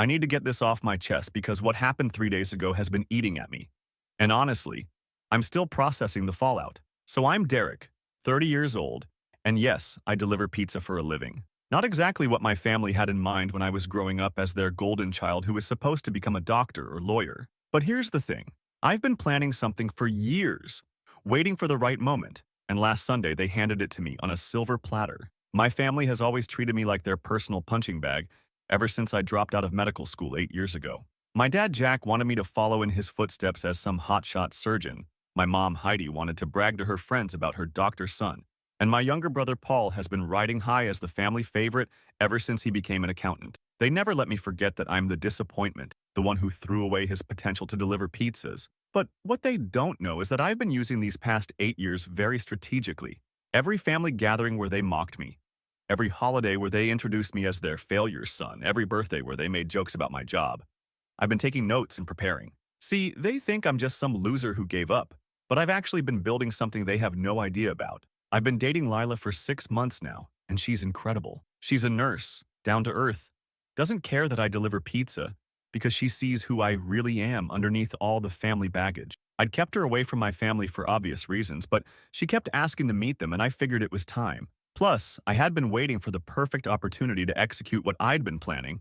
I need to get this off my chest because what happened 3 days ago has been eating at me. And honestly, I'm still processing the fallout. So I'm Derek, 30 years old, and yes, I deliver pizza for a living. Not exactly what my family had in mind when I was growing up as their golden child who was supposed to become a doctor or lawyer. But here's the thing. I've been planning something for years, waiting for the right moment, and last Sunday they handed it to me on a silver platter. My family has always treated me like their personal punching bag ever since I dropped out of medical school 8 years ago. My dad Jack wanted me to follow in his footsteps as some hotshot surgeon. My mom Heidi wanted to brag to her friends about her doctor son. And my younger brother Paul has been riding high as the family favorite ever since he became an accountant. They never let me forget that I'm the disappointment, the one who threw away his potential to deliver pizzas. But what they don't know is that I've been using these past 8 years very strategically. Every family gathering where they mocked me, every holiday where they introduced me as their failure son, every birthday where they made jokes about my job. I've been taking notes and preparing. See, they think I'm just some loser who gave up, but I've actually been building something they have no idea about. I've been dating Lila for 6 months now, and she's incredible. She's a nurse, down to earth, doesn't care that I deliver pizza because she sees who I really am underneath all the family baggage. I'd kept her away from my family for obvious reasons, but she kept asking to meet them and I figured it was time. Plus, I had been waiting for the perfect opportunity to execute what I'd been planning,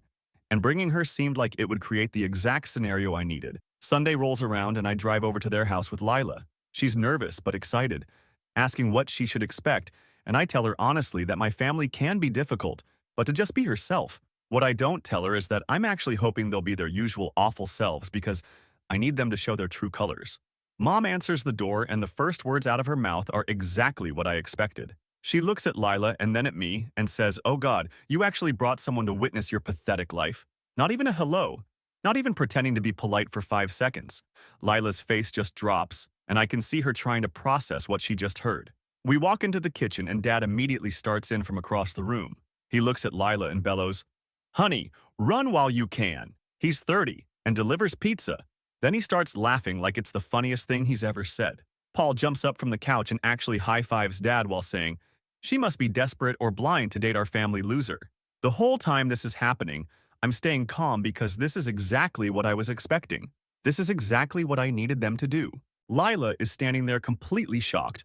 and bringing her seemed like it would create the exact scenario I needed. Sunday rolls around and I drive over to their house with Lila. She's nervous but excited, asking what she should expect, and I tell her honestly that my family can be difficult, but to just be herself. What I don't tell her is that I'm actually hoping they'll be their usual awful selves because I need them to show their true colors. Mom answers the door and the first words out of her mouth are exactly what I expected. She looks at Lila and then at me and says, "Oh God, you actually brought someone to witness your pathetic life. Not even a hello. Not even pretending to be polite for 5 seconds." Lila's face just drops, and I can see her trying to process what she just heard. We walk into the kitchen and Dad immediately starts in from across the room. He looks at Lila and bellows, "Honey, run while you can." He's 30 and delivers pizza. Then he starts laughing like it's the funniest thing he's ever said. Paul jumps up from the couch and actually high-fives Dad while saying, "She must be desperate or blind to date our family loser." The whole time this is happening, I'm staying calm because this is exactly what I was expecting. This is exactly what I needed them to do. Lila is standing there completely shocked,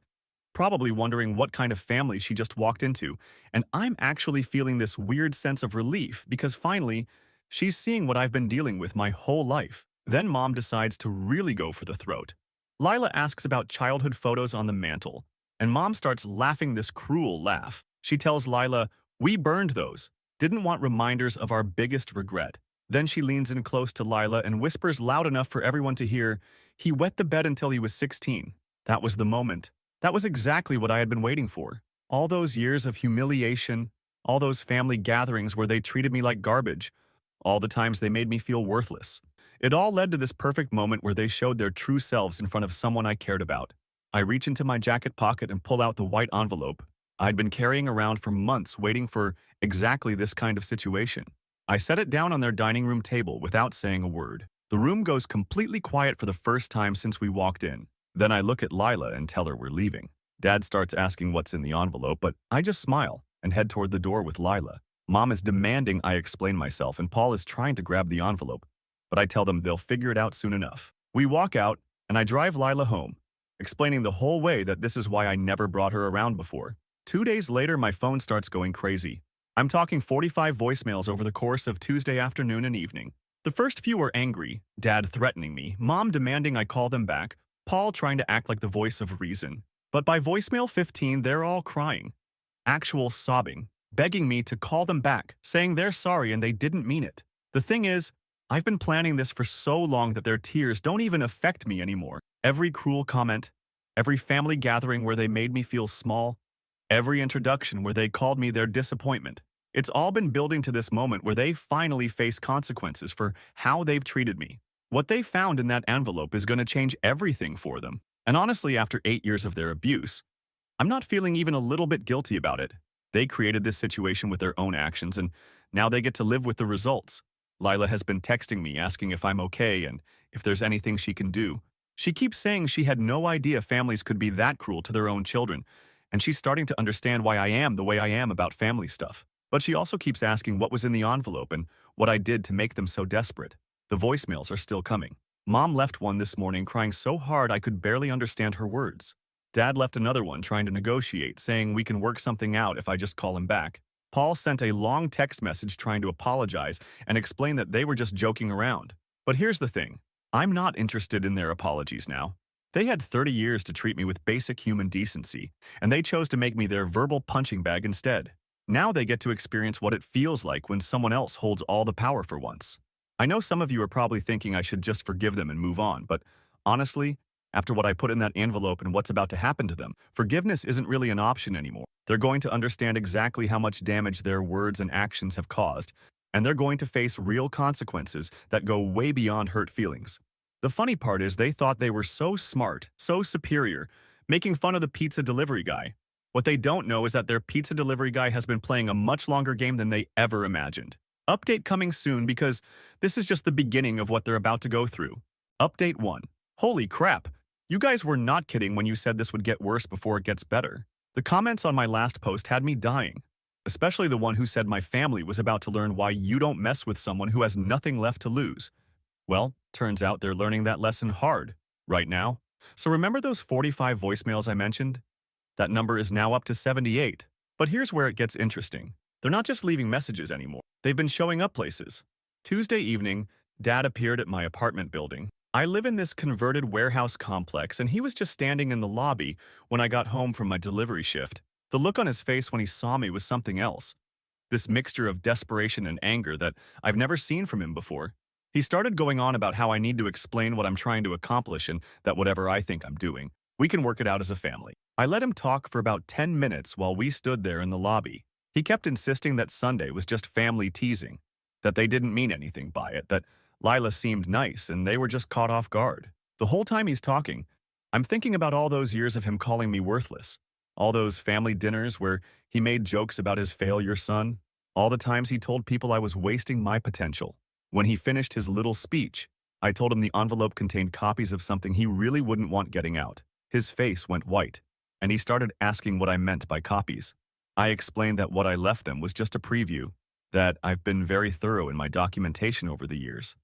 probably wondering what kind of family she just walked into, and I'm actually feeling this weird sense of relief because finally, she's seeing what I've been dealing with my whole life. Then Mom decides to really go for the throat. Lila asks about childhood photos on the mantle, and Mom starts laughing this cruel laugh. She tells Lila, "We burned those. Didn't want reminders of our biggest regret." Then she leans in close to Lila and whispers loud enough for everyone to hear, "He wet the bed until he was 16. That was the moment. That was exactly what I had been waiting for. All those years of humiliation, all those family gatherings where they treated me like garbage, all the times they made me feel worthless. It all led to this perfect moment where they showed their true selves in front of someone I cared about." I reach into my jacket pocket and pull out the white envelope I'd been carrying around for months waiting for exactly this kind of situation. I set it down on their dining room table without saying a word. The room goes completely quiet for the first time since we walked in. Then I look at Lila and tell her we're leaving. Dad starts asking what's in the envelope, but I just smile and head toward the door with Lila. Mom is demanding I explain myself, and Paul is trying to grab the envelope, but I tell them they'll figure it out soon enough. We walk out, and I drive Lila home, explaining the whole way that this is why I never brought her around before. 2 days later, my phone starts going crazy. I'm talking 45 voicemails over the course of Tuesday afternoon and evening. The first few are angry, Dad threatening me, Mom demanding I call them back, Paul trying to act like the voice of reason. But by voicemail 15, they're all crying, actual sobbing, begging me to call them back, saying they're sorry and they didn't mean it. The thing is, I've been planning this for so long that their tears don't even affect me anymore. Every cruel comment, every family gathering where they made me feel small, every introduction where they called me their disappointment. It's all been building to this moment where they finally face consequences for how they've treated me. What they found in that envelope is going to change everything for them. And honestly, after 8 years of their abuse, I'm not feeling even a little bit guilty about it. They created this situation with their own actions, and now they get to live with the results. Lila has been texting me asking if I'm okay and if there's anything she can do. She keeps saying she had no idea families could be that cruel to their own children, and she's starting to understand why I am the way I am about family stuff. But she also keeps asking what was in the envelope and what I did to make them so desperate. The voicemails are still coming. Mom left one this morning crying so hard I could barely understand her words. Dad left another one trying to negotiate, saying we can work something out if I just call him back. Paul sent a long text message trying to apologize and explain that they were just joking around. But here's the thing. I'm not interested in their apologies now. They had 30 years to treat me with basic human decency, and they chose to make me their verbal punching bag instead. Now they get to experience what it feels like when someone else holds all the power for once. I know some of you are probably thinking I should just forgive them and move on, but honestly, after what I put in that envelope and what's about to happen to them, forgiveness isn't really an option anymore. They're going to understand exactly how much damage their words and actions have caused, and they're going to face real consequences that go way beyond hurt feelings. The funny part is they thought they were so smart, so superior, making fun of the pizza delivery guy. What they don't know is that their pizza delivery guy has been playing a much longer game than they ever imagined. Update coming soon because this is just the beginning of what they're about to go through. Update 1. Holy crap! You guys were not kidding when you said this would get worse before it gets better. The comments on my last post had me dying, especially the one who said my family was about to learn why you don't mess with someone who has nothing left to lose. Well, turns out they're learning that lesson hard, right now. So remember those 45 voicemails I mentioned? That number is now up to 78. But here's where it gets interesting. They're not just leaving messages anymore. They've been showing up places. Tuesday evening, Dad appeared at my apartment building. I live in this converted warehouse complex, and he was just standing in the lobby when I got home from my delivery shift. The look on his face when he saw me was something else. This mixture of desperation and anger that I've never seen from him before. He started going on about how I need to explain what I'm trying to accomplish and that whatever I think I'm doing, we can work it out as a family. I let him talk for about 10 minutes while we stood there in the lobby. He kept insisting that Sunday was just family teasing, that they didn't mean anything by it, that Lila seemed nice and they were just caught off guard. The whole time he's talking, I'm thinking about all those years of him calling me worthless, all those family dinners where he made jokes about his failure son, all the times he told people I was wasting my potential. When he finished his little speech, I told him the envelope contained copies of something he really wouldn't want getting out. His face went white, and he started asking what I meant by copies. I explained that what I left them was just a preview, that I've been very thorough in my documentation over the years,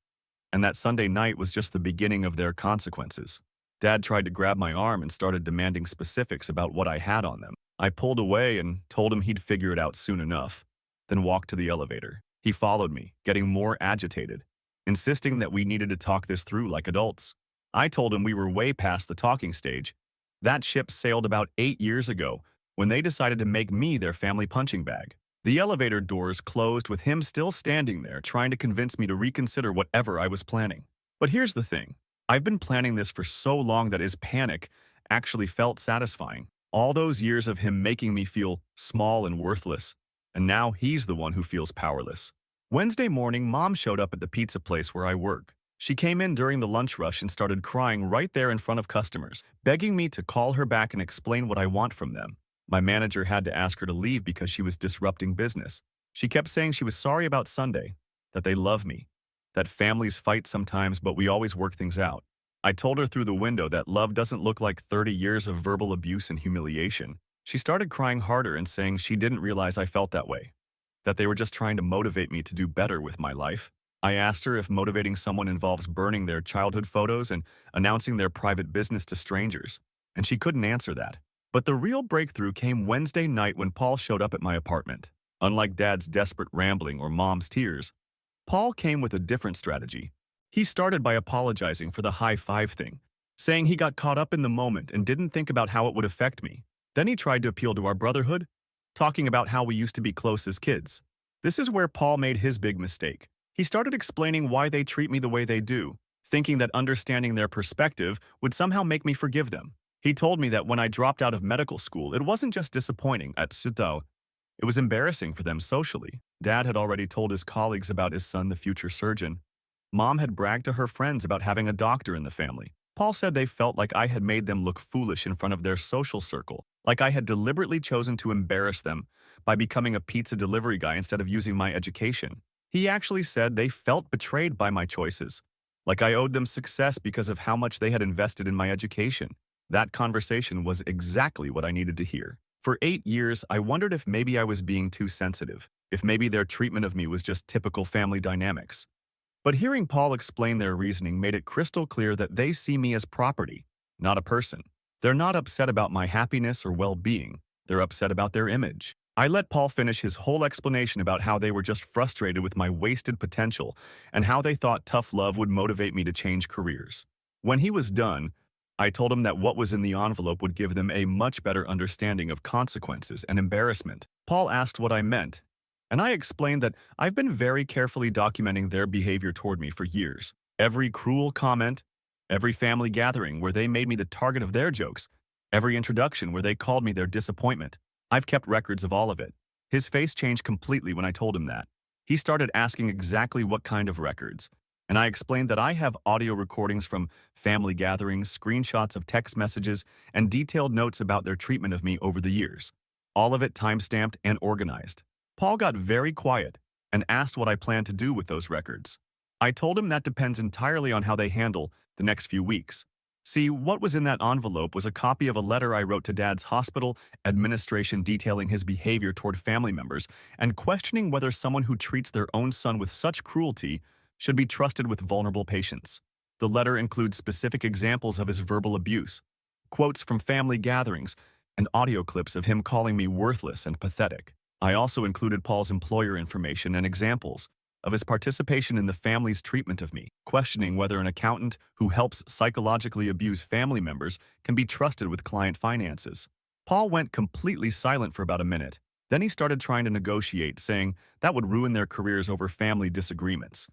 and that Sunday night was just the beginning of their consequences. Dad tried to grab my arm and started demanding specifics about what I had on them. I pulled away and told him he'd figure it out soon enough, then walked to the elevator. He followed me, getting more agitated, insisting that we needed to talk this through like adults. I told him we were way past the talking stage. That ship sailed about 8 years ago when they decided to make me their family punching bag. The elevator doors closed with him still standing there trying to convince me to reconsider whatever I was planning. But here's the thing. I've been planning this for so long that his panic actually felt satisfying. All those years of him making me feel small and worthless, and now he's the one who feels powerless. Wednesday morning, Mom showed up at the pizza place where I work. She came in during the lunch rush and started crying right there in front of customers, begging me to call her back and explain what I want from them. My manager had to ask her to leave because she was disrupting business. She kept saying she was sorry about Sunday, that they love me, that families fight sometimes but we always work things out. I told her through the window that love doesn't look like 30 years of verbal abuse and humiliation. She started crying harder and saying she didn't realize I felt that way, that they were just trying to motivate me to do better with my life. I asked her if motivating someone involves burning their childhood photos and announcing their private business to strangers, and she couldn't answer that. But the real breakthrough came Wednesday night when Paul showed up at my apartment. Unlike Dad's desperate rambling or Mom's tears, Paul came with a different strategy. He started by apologizing for the high five thing, saying he got caught up in the moment and didn't think about how it would affect me. Then he tried to appeal to our brotherhood, talking about how we used to be close as kids. This is where Paul made his big mistake. He started explaining why they treat me the way they do, thinking that understanding their perspective would somehow make me forgive them. He told me that when I dropped out of medical school, it wasn't just disappointing at Sudao. It was embarrassing for them socially. Dad had already told his colleagues about his son, the future surgeon. Mom had bragged to her friends about having a doctor in the family. Paul said they felt like I had made them look foolish in front of their social circle, like I had deliberately chosen to embarrass them by becoming a pizza delivery guy instead of using my education. He actually said they felt betrayed by my choices, like I owed them success because of how much they had invested in my education. That conversation was exactly what I needed to hear. For 8 years, I wondered if maybe I was being too sensitive. if maybe their treatment of me was just typical family dynamics. But hearing Paul explain their reasoning made it crystal clear that they see me as property, not a person. They're not upset about my happiness or well-being. They're upset about their image. I let Paul finish his whole explanation about how they were just frustrated with my wasted potential and how they thought tough love would motivate me to change careers. When he was done, I told him that what was in the envelope would give them a much better understanding of consequences and embarrassment. Paul asked what I meant, and I explained that I've been very carefully documenting their behavior toward me for years. Every cruel comment, every family gathering where they made me the target of their jokes, every introduction where they called me their disappointment. I've kept records of all of it. His face changed completely when I told him that. He started asking exactly what kind of records, and I explained that I have audio recordings from family gatherings, screenshots of text messages, and detailed notes about their treatment of me over the years. All of it time-stamped and organized. Paul got very quiet and asked what I plan to do with those records. I told him that depends entirely on how they handle the next few weeks. See, what was in that envelope was a copy of a letter I wrote to Dad's hospital administration detailing his behavior toward family members and questioning whether someone who treats their own son with such cruelty should be trusted with vulnerable patients. The letter includes specific examples of his verbal abuse, quotes from family gatherings, and audio clips of him calling me worthless and pathetic. I also included Paul's employer information and examples of his participation in the family's treatment of me, questioning whether an accountant who helps psychologically abuse family members can be trusted with client finances. Paul went completely silent for about a minute. Then he started trying to negotiate, saying that would ruin their careers over family disagreements.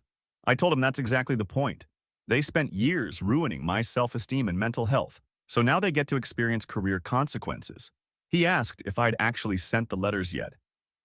I told him that's exactly the point. They spent years ruining my self-esteem and mental health, so now they get to experience career consequences. He asked if I'd actually sent the letters yet,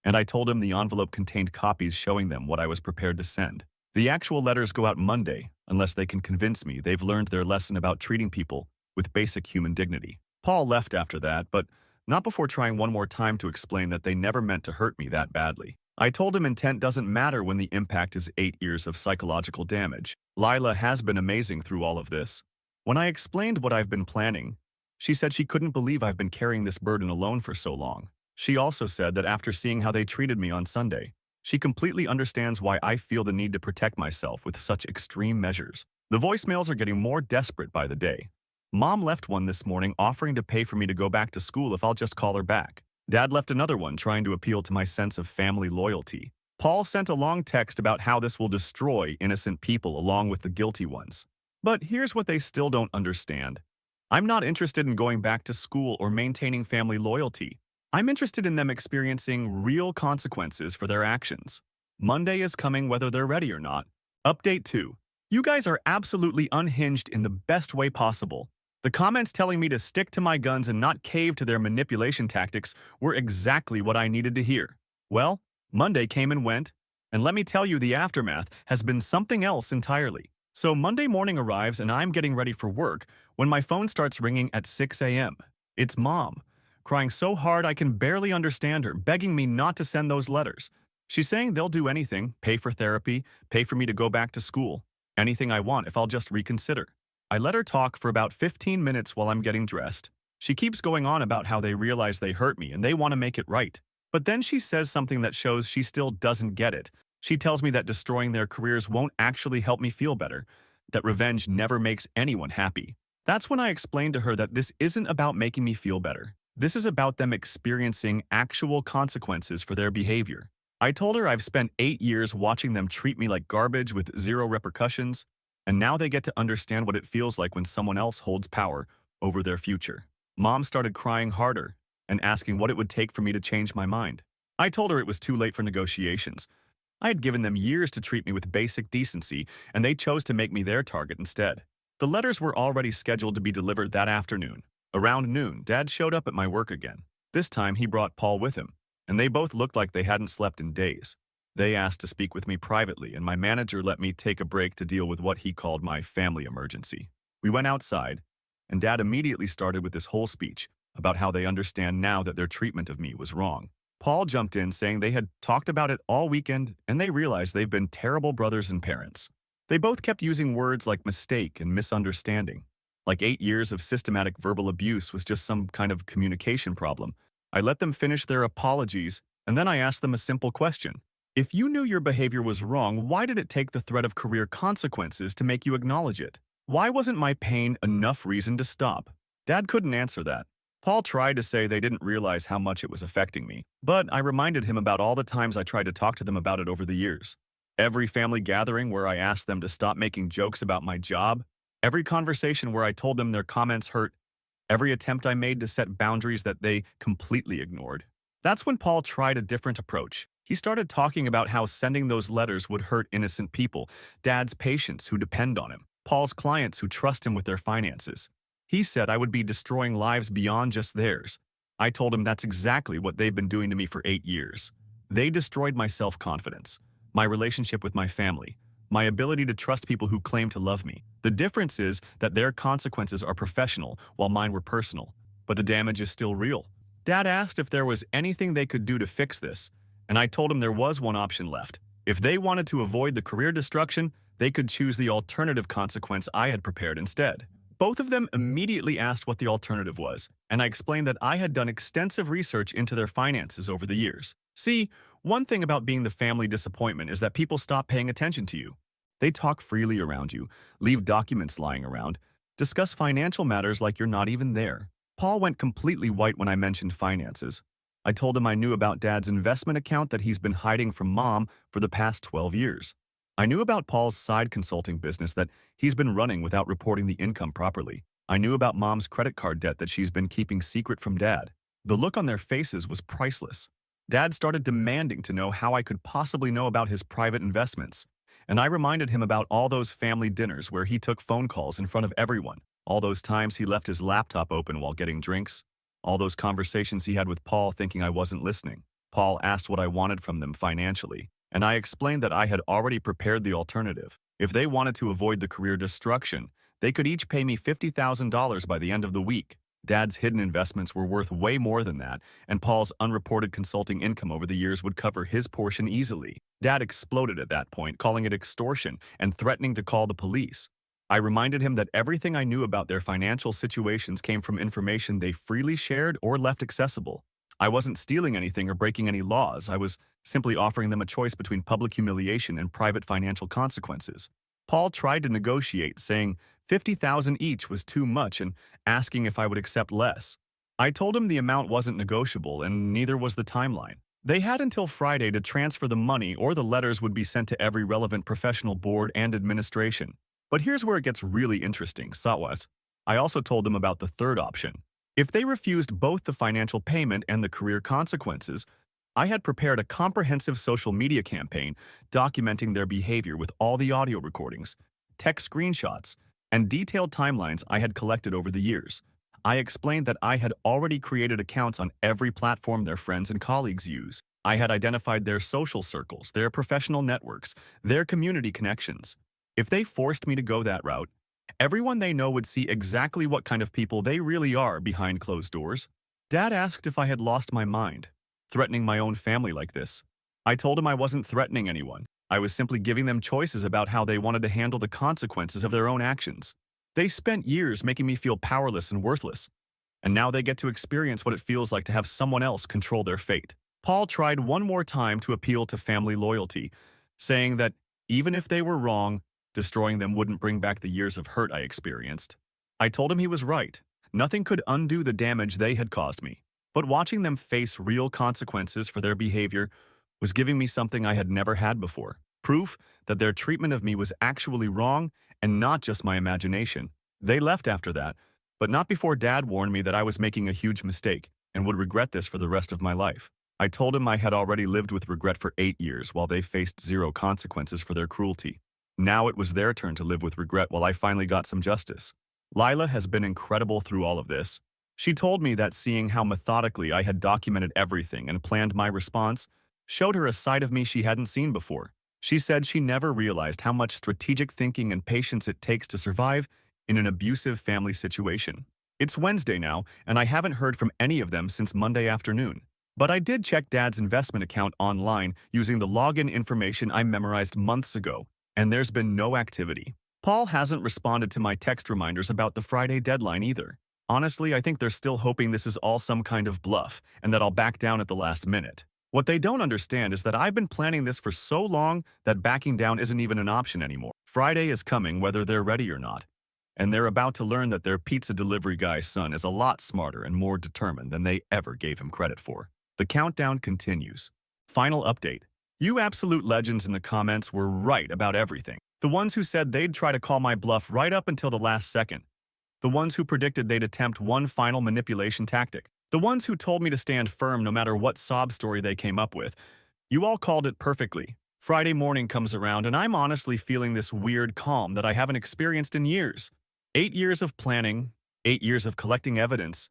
and I told him the envelope contained copies showing them what I was prepared to send. The actual letters go out Monday, unless they can convince me they've learned their lesson about treating people with basic human dignity. Paul left after that, but not before trying one more time to explain that they never meant to hurt me that badly. I told him intent doesn't matter when the impact is 8 years of psychological damage. Lila has been amazing through all of this. When I explained what I've been planning, she said she couldn't believe I've been carrying this burden alone for so long. She also said that after seeing how they treated me on Sunday, she completely understands why I feel the need to protect myself with such extreme measures. The voicemails are getting more desperate by the day. Mom left one this morning offering to pay for me to go back to school if I'll just call her back. Dad left another one trying to appeal to my sense of family loyalty. Paul sent a long text about how this will destroy innocent people along with the guilty ones. But here's what they still don't understand. I'm not interested in going back to school or maintaining family loyalty. I'm interested in them experiencing real consequences for their actions. Monday is coming whether they're ready or not. Update 2. You guys are absolutely unhinged in the best way possible. The comments telling me to stick to my guns and not cave to their manipulation tactics were exactly what I needed to hear. Well, Monday came and went, and let me tell you the aftermath has been something else entirely. So Monday morning arrives and I'm getting ready for work when my phone starts ringing at 6 a.m. It's Mom, crying so hard I can barely understand her, begging me not to send those letters. She's saying they'll do anything, pay for therapy, pay for me to go back to school, anything I want if I'll just reconsider. I let her talk for about 15 minutes while I'm getting dressed. She keeps going on about how they realize they hurt me and they want to make it right. But then she says something that shows she still doesn't get it. She tells me that destroying their careers won't actually help me feel better, that revenge never makes anyone happy. That's when I explained to her that this isn't about making me feel better. This is about them experiencing actual consequences for their behavior. I told her I've spent 8 years watching them treat me like garbage with zero repercussions, and now they get to understand what it feels like when someone else holds power over their future. Mom started crying harder and asking what it would take for me to change my mind. I told her it was too late for negotiations. I had given them years to treat me with basic decency, and they chose to make me their target instead. The letters were already scheduled to be delivered that afternoon. Around noon, Dad showed up at my work again. This time, he brought Paul with him, and they both looked like they hadn't slept in days. They asked to speak with me privately, and my manager let me take a break to deal with what he called my family emergency. We went outside, and Dad immediately started with this whole speech about how they understand now that their treatment of me was wrong. Paul jumped in saying they had talked about it all weekend, and they realized they've been terrible brothers and parents. They both kept using words like mistake and misunderstanding, like 8 years of systematic verbal abuse was just some kind of communication problem. I let them finish their apologies And then I asked them a simple question. If you knew your behavior was wrong, why did it take the threat of career consequences to make you acknowledge it? Why wasn't my pain enough reason to stop? Dad couldn't answer that. Paul tried to say they didn't realize how much it was affecting me, but I reminded him about all the times I tried to talk to them about it over the years. Every family gathering where I asked them to stop making jokes about my job, every conversation where I told them their comments hurt, every attempt I made to set boundaries that they completely ignored. That's when Paul tried a different approach. He started talking about how sending those letters would hurt innocent people, Dad's patients who depend on him, Paul's clients who trust him with their finances. He said I would be destroying lives beyond just theirs. I told him that's exactly what they've been doing to me for 8 years. They destroyed my self-confidence, my relationship with my family, my ability to trust people who claim to love me. The difference is that their consequences are professional while mine were personal, but the damage is still real. Dad asked if there was anything they could do to fix this, and I told him there was one option left. If they wanted to avoid the career destruction, they could choose the alternative consequence I had prepared instead. Both of them immediately asked what the alternative was, and I explained that I had done extensive research into their finances over the years. See, one thing about being the family disappointment is that people stop paying attention to you. They talk freely around you, leave documents lying around, discuss financial matters like you're not even there. Paul went completely white when I mentioned finances. I told him I knew about Dad's investment account that he's been hiding from Mom for the past 12 years. I knew about Paul's side consulting business that he's been running without reporting the income properly. I knew about Mom's credit card debt that she's been keeping secret from Dad. The look on their faces was priceless. Dad started demanding to know how I could possibly know about his private investments, and I reminded him about all those family dinners where he took phone calls in front of everyone, all those times he left his laptop open while getting drinks, all those conversations he had with Paul thinking I wasn't listening. Paul asked what I wanted from them financially, and I explained that I had already prepared the alternative. If they wanted to avoid the career destruction, they could each pay me $50,000 by the end of the week. Dad's hidden investments were worth way more than that, and Paul's unreported consulting income over the years would cover his portion easily. Dad exploded at that point, calling it extortion and threatening to call the police. I reminded him that everything I knew about their financial situations came from information they freely shared or left accessible. I wasn't stealing anything or breaking any laws. I was simply offering them a choice between public humiliation and private financial consequences. Paul tried to negotiate, saying $50,000 each was too much and asking if I would accept less. I told him the amount wasn't negotiable and neither was the timeline. They had until Friday to transfer the money or the letters would be sent to every relevant professional board and administration. But here's where it gets really interesting, Satwas. I also told them about the third option. If they refused both the financial payment and the career consequences, I had prepared a comprehensive social media campaign documenting their behavior with all the audio recordings, text screenshots, and detailed timelines I had collected over the years. I explained that I had already created accounts on every platform their friends and colleagues use. I had identified their social circles, their professional networks, their community connections. If they forced me to go that route, everyone they know would see exactly what kind of people they really are behind closed doors. Dad asked if I had lost my mind, threatening my own family like this. I told him I wasn't threatening anyone. I was simply giving them choices about how they wanted to handle the consequences of their own actions. They spent years making me feel powerless and worthless, and now they get to experience what it feels like to have someone else control their fate. Paul tried one more time to appeal to family loyalty, saying that even if they were wrong, destroying them wouldn't bring back the years of hurt I experienced. I told him he was right. Nothing could undo the damage they had caused me. But watching them face real consequences for their behavior was giving me something I had never had before. Proof that their treatment of me was actually wrong and not just my imagination. They left after that, but not before Dad warned me that I was making a huge mistake and would regret this for the rest of my life. I told him I had already lived with regret for 8 years while they faced zero consequences for their cruelty. Now it was their turn to live with regret while I finally got some justice. Lila has been incredible through all of this. She told me that seeing how methodically I had documented everything and planned my response showed her a side of me she hadn't seen before. She said she never realized how much strategic thinking and patience it takes to survive in an abusive family situation. It's Wednesday now, and I haven't heard from any of them since Monday afternoon. But I did check Dad's investment account online using the login information I memorized months ago, and there's been no activity. Paul hasn't responded to my text reminders about the Friday deadline either. Honestly, I think they're still hoping this is all some kind of bluff and that I'll back down at the last minute. What they don't understand is that I've been planning this for so long that backing down isn't even an option anymore. Friday is coming whether they're ready or not, and they're about to learn that their pizza delivery guy's son is a lot smarter and more determined than they ever gave him credit for. The countdown continues. Final update. You absolute legends in the comments were right about everything. The ones who said they'd try to call my bluff right up until the last second. The ones who predicted they'd attempt one final manipulation tactic. The ones who told me to stand firm no matter what sob story they came up with. You all called it perfectly. Friday morning comes around and I'm honestly feeling this weird calm that I haven't experienced in years. 8 years of planning, 8 years of collecting evidence,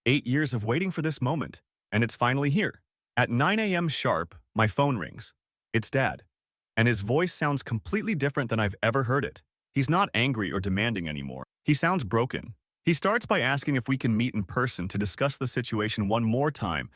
8 years of waiting for this moment, and it's finally here. At 9 a.m. sharp, my phone rings. It's Dad, and his voice sounds completely different than I've ever heard it. He's not angry or demanding anymore. He sounds broken. He starts by asking if we can meet in person to discuss the situation one more time,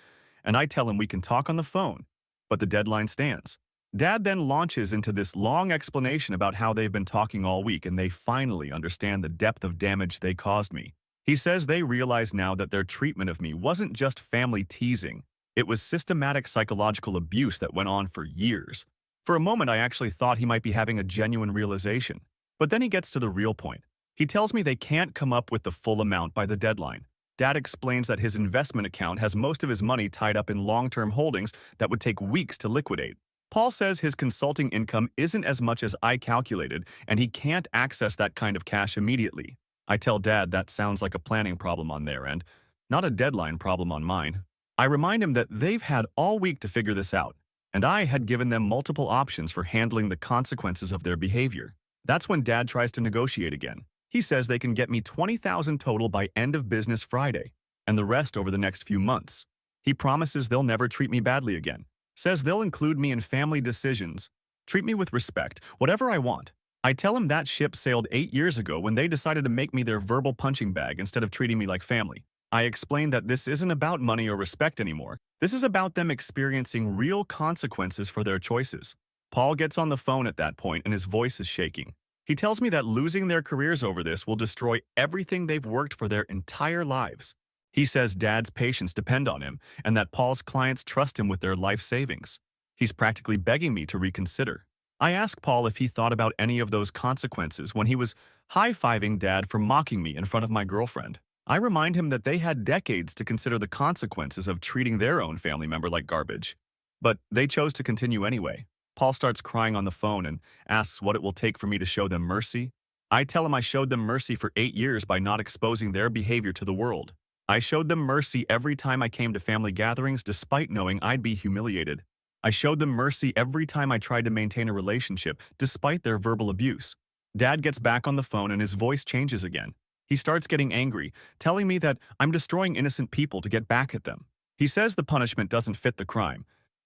and I tell him we can talk on the phone, but the deadline stands. Dad then launches into this long explanation about how they've been talking all week and they finally understand the depth of damage they caused me. He says they realize now that their treatment of me wasn't just family teasing, it was systematic psychological abuse that went on for years. For a moment, I actually thought he might be having a genuine realization. But then he gets to the real point. He tells me they can't come up with the full amount by the deadline. Dad explains that his investment account has most of his money tied up in long-term holdings that would take weeks to liquidate. Paul says his consulting income isn't as much as I calculated, and he can't access that kind of cash immediately. I tell Dad that sounds like a planning problem on their end, not a deadline problem on mine. I remind him that they've had all week to figure this out, and I had given them multiple options for handling the consequences of their behavior. That's when Dad tries to negotiate again. He says they can get me $20,000 total by end of business Friday, and the rest over the next few months. He promises they'll never treat me badly again. Says they'll include me in family decisions, treat me with respect, whatever I want. I tell him that ship sailed 8 years ago when they decided to make me their verbal punching bag instead of treating me like family. I explain that this isn't about money or respect anymore. This is about them experiencing real consequences for their choices. Paul gets on the phone at that point and his voice is shaking. He tells me that losing their careers over this will destroy everything they've worked for their entire lives. He says Dad's patients depend on him and that Paul's clients trust him with their life savings. He's practically begging me to reconsider. I ask Paul if he thought about any of those consequences when he was high-fiving Dad for mocking me in front of my girlfriend. I remind him that they had decades to consider the consequences of treating their own family member like garbage. But they chose to continue anyway. Paul starts crying on the phone and asks what it will take for me to show them mercy. I tell him I showed them mercy for 8 years by not exposing their behavior to the world. I showed them mercy every time I came to family gatherings despite knowing I'd be humiliated. I showed them mercy every time I tried to maintain a relationship despite their verbal abuse. Dad gets back on the phone and his voice changes again. He starts getting angry, telling me that I'm destroying innocent people to get back at them. He says the punishment doesn't fit the crime,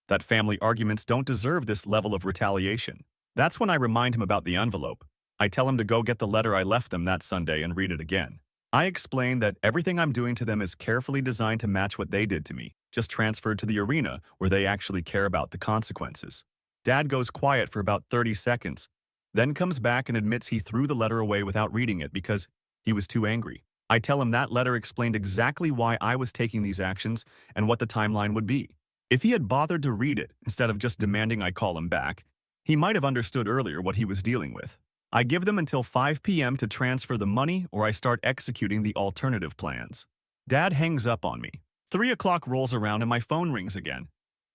that family arguments don't deserve this level of retaliation. That's when I remind him about the envelope. I tell him to go get the letter I left them that Sunday and read it again. I explain that everything I'm doing to them is carefully designed to match what they did to me, just transferred to the arena where they actually care about the consequences. Dad goes quiet for about 30 seconds, then comes back and admits he threw the letter away without reading it because he was too angry. I tell him that letter explained exactly why I was taking these actions and what the timeline would be. If he had bothered to read it instead of just demanding I call him back, he might have understood earlier what he was dealing with. I give them until 5 p.m. to transfer the money or I start executing the alternative plans. Dad hangs up on me. 3 o'clock rolls around and my phone rings again.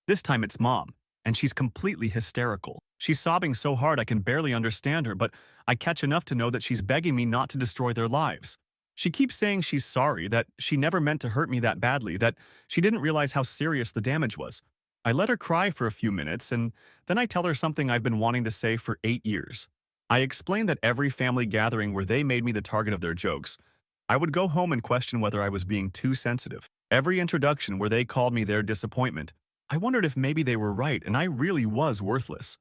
This time it's Mom, and she's completely hysterical. She's sobbing so hard I can barely understand her, but I catch enough to know that she's begging me not to destroy their lives. She keeps saying she's sorry, that she never meant to hurt me that badly, that she didn't realize how serious the damage was. I let her cry for a few minutes, and then I tell her something I've been wanting to say for 8 years. I explain that every family gathering where they made me the target of their jokes, I would go home and question whether I was being too sensitive. Every introduction where they called me their disappointment, I wondered if maybe they were right and I really was worthless.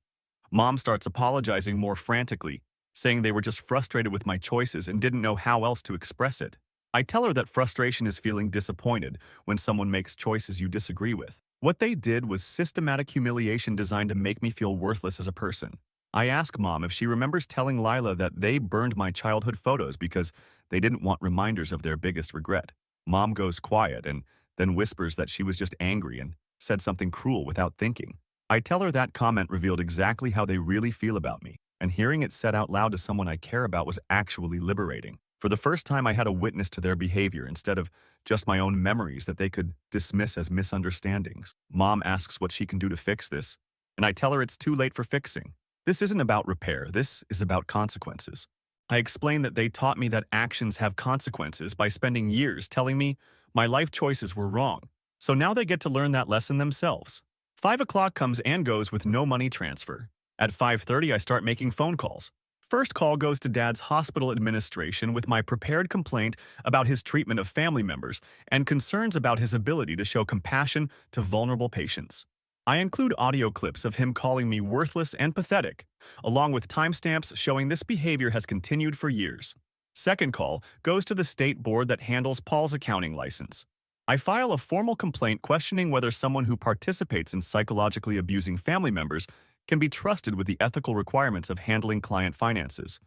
Mom starts apologizing more frantically, saying they were just frustrated with my choices and didn't know how else to express it. I tell her that frustration is feeling disappointed when someone makes choices you disagree with. What they did was systematic humiliation designed to make me feel worthless as a person. I ask Mom if she remembers telling Lila that they burned my childhood photos because they didn't want reminders of their biggest regret. Mom goes quiet and then whispers that she was just angry and said something cruel without thinking. I tell her that comment revealed exactly how they really feel about me, and hearing it said out loud to someone I care about was actually liberating. For the first time, I had a witness to their behavior instead of just my own memories that they could dismiss as misunderstandings. Mom asks what she can do to fix this, and I tell her it's too late for fixing. This isn't about repair, this is about consequences. I explain that they taught me that actions have consequences by spending years telling me my life choices were wrong. So now they get to learn that lesson themselves. 5 o'clock comes and goes with no money transfer. At 5:30, I start making phone calls. First call goes to Dad's hospital administration with my prepared complaint about his treatment of family members and concerns about his ability to show compassion to vulnerable patients. I include audio clips of him calling me worthless and pathetic, along with timestamps showing this behavior has continued for years. Second call goes to the state board that handles Paul's accounting license. I file a formal complaint questioning whether someone who participates in psychologically abusing family members can be trusted with the ethical requirements of handling client finances.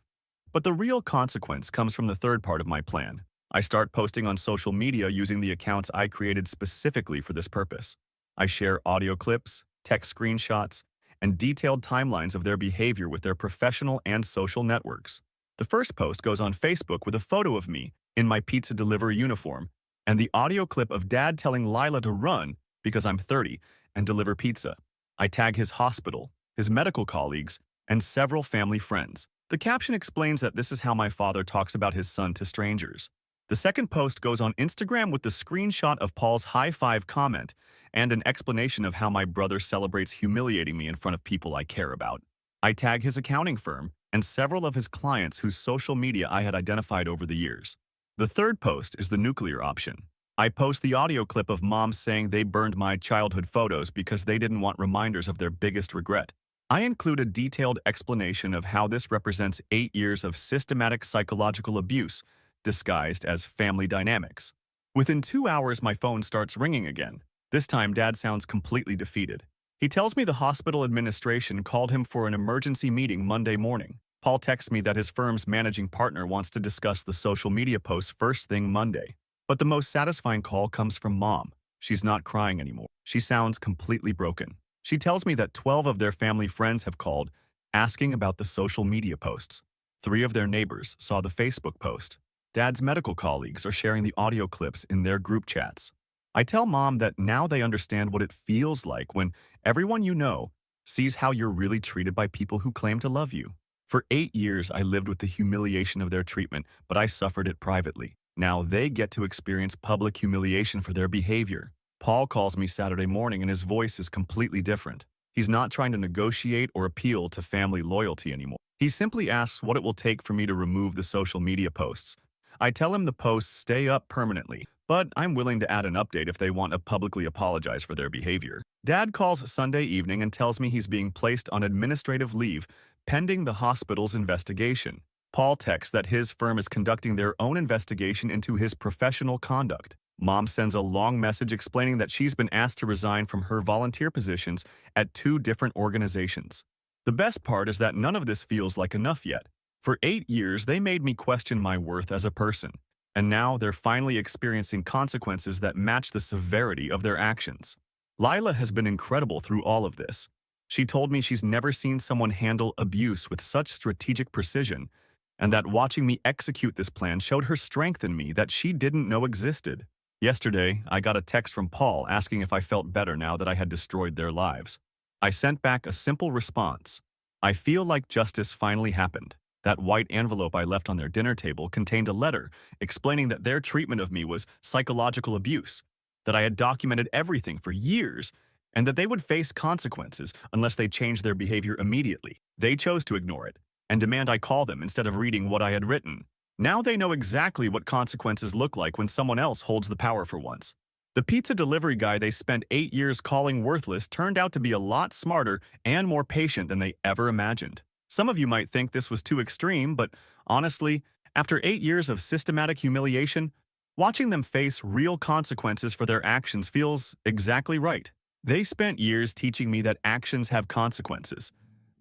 But the real consequence comes from the third part of my plan. I start posting on social media using the accounts I created specifically for this purpose. I share audio clips, text screenshots, and detailed timelines of their behavior with their professional and social networks. The first post goes on Facebook with a photo of me in my pizza delivery uniform and the audio clip of Dad telling Lila to run because I'm 30 and deliver pizza. I tag his hospital, his medical colleagues, and several family friends. The caption explains that this is how my father talks about his son to strangers. The second post goes on Instagram with the screenshot of Paul's high five comment and an explanation of how my brother celebrates humiliating me in front of people I care about. I tag his accounting firm and several of his clients whose social media I had identified over the years. The third post is the nuclear option. I post the audio clip of Mom saying they burned my childhood photos because they didn't want reminders of their biggest regret. I include a detailed explanation of how this represents 8 years of systematic psychological abuse disguised as family dynamics. Within 2 hours, my phone starts ringing again. This time, Dad sounds completely defeated. He tells me the hospital administration called him for an emergency meeting Monday morning. Paul texts me that his firm's managing partner wants to discuss the social media posts first thing Monday. But the most satisfying call comes from Mom. She's not crying anymore. She sounds completely broken. She tells me that 12 of their family friends have called, asking about the social media posts. 3 of their neighbors saw the Facebook post. Dad's medical colleagues are sharing the audio clips in their group chats. I tell Mom that now they understand what it feels like when everyone you know sees how you're really treated by people who claim to love you. For 8 years, I lived with the humiliation of their treatment, but I suffered it privately. Now they get to experience public humiliation for their behavior. Paul calls me Saturday morning and his voice is completely different. He's not trying to negotiate or appeal to family loyalty anymore. He simply asks what it will take for me to remove the social media posts. I tell him the posts stay up permanently, but I'm willing to add an update if they want to publicly apologize for their behavior. Dad calls Sunday evening and tells me he's being placed on administrative leave pending the hospital's investigation. Paul texts that his firm is conducting their own investigation into his professional conduct. Mom sends a long message explaining that she's been asked to resign from her volunteer positions at 2 different organizations. The best part is that none of this feels like enough yet. For 8 years, they made me question my worth as a person, and now they're finally experiencing consequences that match the severity of their actions. Lila has been incredible through all of this. She told me she's never seen someone handle abuse with such strategic precision, and that watching me execute this plan showed her strength in me that she didn't know existed. Yesterday, I got a text from Paul asking if I felt better now that I had destroyed their lives. I sent back a simple response. I feel like justice finally happened. That white envelope I left on their dinner table contained a letter explaining that their treatment of me was psychological abuse, that I had documented everything for years, and that they would face consequences unless they changed their behavior immediately. They chose to ignore it and demand I call them instead of reading what I had written. Now they know exactly what consequences look like when someone else holds the power for once. The pizza delivery guy they spent 8 years calling worthless turned out to be a lot smarter and more patient than they ever imagined. Some of you might think this was too extreme, but honestly, after 8 years of systematic humiliation, watching them face real consequences for their actions feels exactly right. They spent years teaching me that actions have consequences.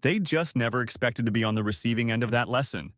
They just never expected to be on the receiving end of that lesson.